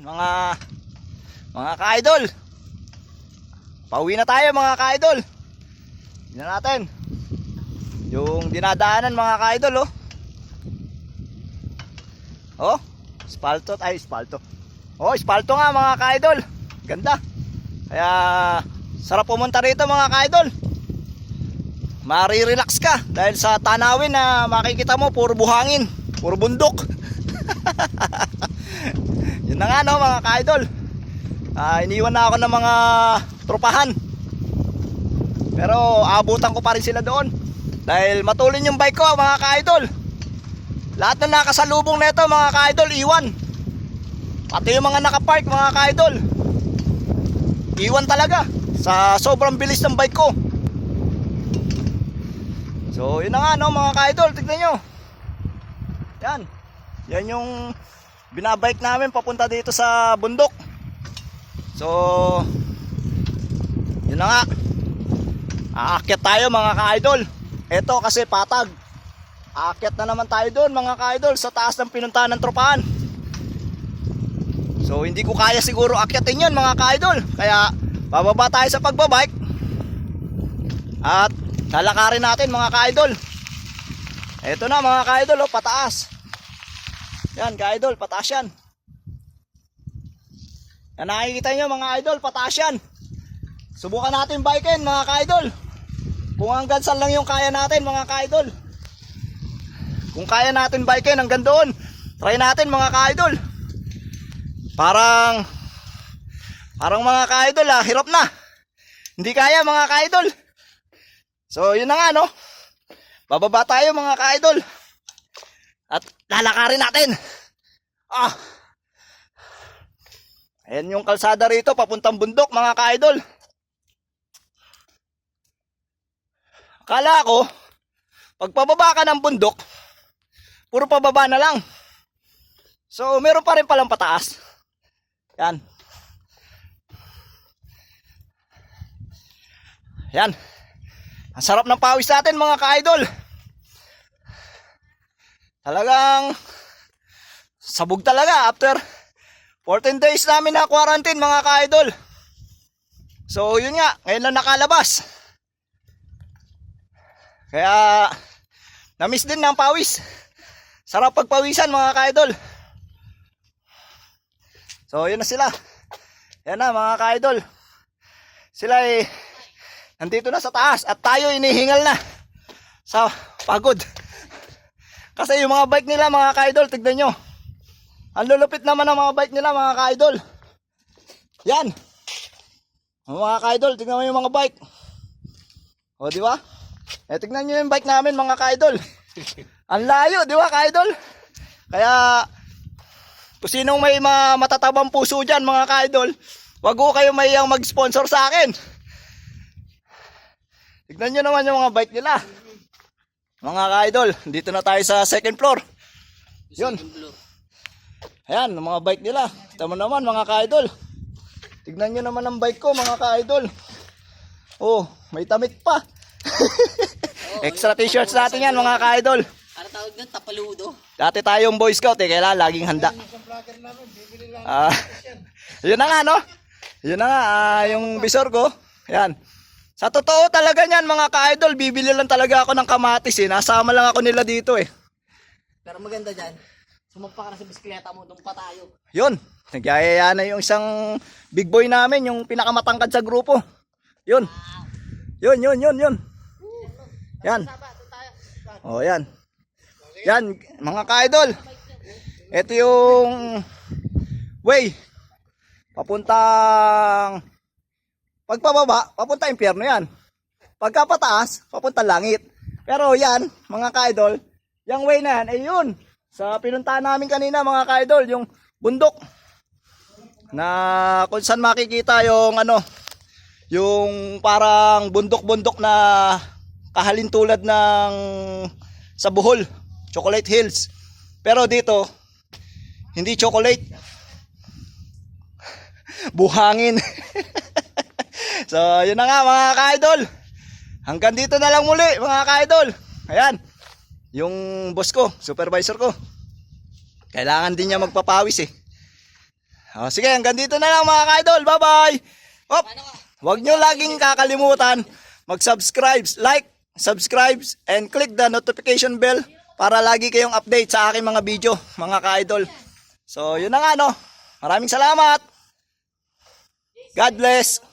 mga ka-idol. Pauwi na tayo mga ka-idol. Tingnan natin yung dinadaanan mga ka-idol, oh. Oh, espalto. Oh, espalto nga mga ka-idol. Ganda. Kaya sarap pumunta rito mga ka-idol. Mari-relax ka dahil sa tanawin na makikita mo, puro buhangin, puro bundok. Yun na nga no mga ka-idol. Iniwan na ako ng mga tropahan, pero abutan ko pa rin sila doon dahil matulin yung bike ko mga ka-idol. Lahat na nakasalubong na ito mga ka-idol iwan, pati yung mga nakapark mga ka-idol iwan talaga sa sobrang bilis ng bike ko. So yun na nga no mga ka-idol, tignan nyo. Yan yung binabike namin papunta dito sa bundok. So yun na nga, aakyat tayo mga ka-idol. Ito kasi patag, aakyat na naman tayo doon mga ka-idol sa taas ng pinuntahan ng tropahan. So hindi ko kaya siguro akyatin yun mga ka-idol, kaya bababa tayo sa pagbabike at lalakarin natin mga ka-idol. Ito na mga ka-idol, oh, pataas. Yan ka-idol, pataas yan. Yan nakikita nyo mga idol, pataas yan. Subukan natin biken mga ka-idol, kung hanggang saan lang yung kaya natin mga ka-idol. Kung kaya natin biken hanggang doon, try natin mga ka-idol. Parang mga ka-idol hirap na, hindi kaya mga ka-idol. So yun na nga no, bababa tayo mga ka-idol at lalakarin natin. Ayan yung kalsada rito papuntang bundok mga ka-idol. Akala ko pag pababa ka ng bundok, puro pababa na lang. So meron pa rin palang pataas. Yan. Yan. Ang sarap ng pawis natin mga ka-idol. Talagang sabog talaga after 14 days namin na quarantine mga ka-idol. So yun nga, ngayon lang nakalabas. Kaya na-miss din ng pawis. Sarap pagpawisan mga ka-idol. So yun na sila. Yan na mga ka-idol. Sila nandito na sa taas at tayo inihingal na sa pagod. Kasi yung mga bike nila mga ka-idol, tignan nyo. Ang lulupit naman ng mga bike nila mga ka-idol. Yan. Mga ka-idol, tignan mo yung mga bike. O di ba? Tignan nyo yung bike namin mga ka-idol. Ang layo, di ba ka-idol? Kaya kung sinong may matatabang puso dyan mga ka-idol, wag ko kayo mayang mag-sponsor sa akin. Tignan nyo naman yung mga bike nila mga ka-idol. Dito na tayo sa second floor. Yun. Ayan, mga bike nila. Kita mo naman mga ka-idol. Tignan nyo naman ang bike ko mga ka-idol. Oh, may tamit pa. Extra t-shirts natin yan mga ka-idol. Ano tawag doon? Tapaludo. Dati tayong Boy Scout kailangan laging handa. Yun na nga no. Yun na nga, yung visor ko. Ayan. Sa totoo talaga niyan mga ka-idol, bibili lang talaga ako ng kamatis Nasama lang ako nila dito Pero maganda dyan, sumampa ka na sa bisikleta mo, doon pa tayo. Yun, nagyayaya na yung isang big boy namin, yung pinakamatangkad sa grupo. Yun. Yun. Yan. O yan. Yan mga ka-idol. Ito yung way papuntang pagpababa, papunta impyerno yan. Pagkapataas, papunta langit. Pero yan, mga ka-idol, yung way na yan, yun. Sa pinuntahan namin kanina, mga ka-idol, yung bundok. Na kung saan makikita yung yung parang bundok-bundok na kahalintulad ng sa Bohol, Chocolate Hills. Pero dito, hindi chocolate. Buhangin. So, yun na nga mga ka-idol. Hanggang dito na lang muli mga ka-idol. Ayan. Yung boss ko, supervisor ko. Kailangan din niya magpapawis Sige, hanggang dito na lang mga ka-idol. Bye-bye! Op! Huwag nyo laging kakalimutan mag-subscribe, like, subscribe, and click the notification bell para lagi kayong update sa aking mga video, mga ka-idol. So, yun na nga, no? Maraming salamat! God bless!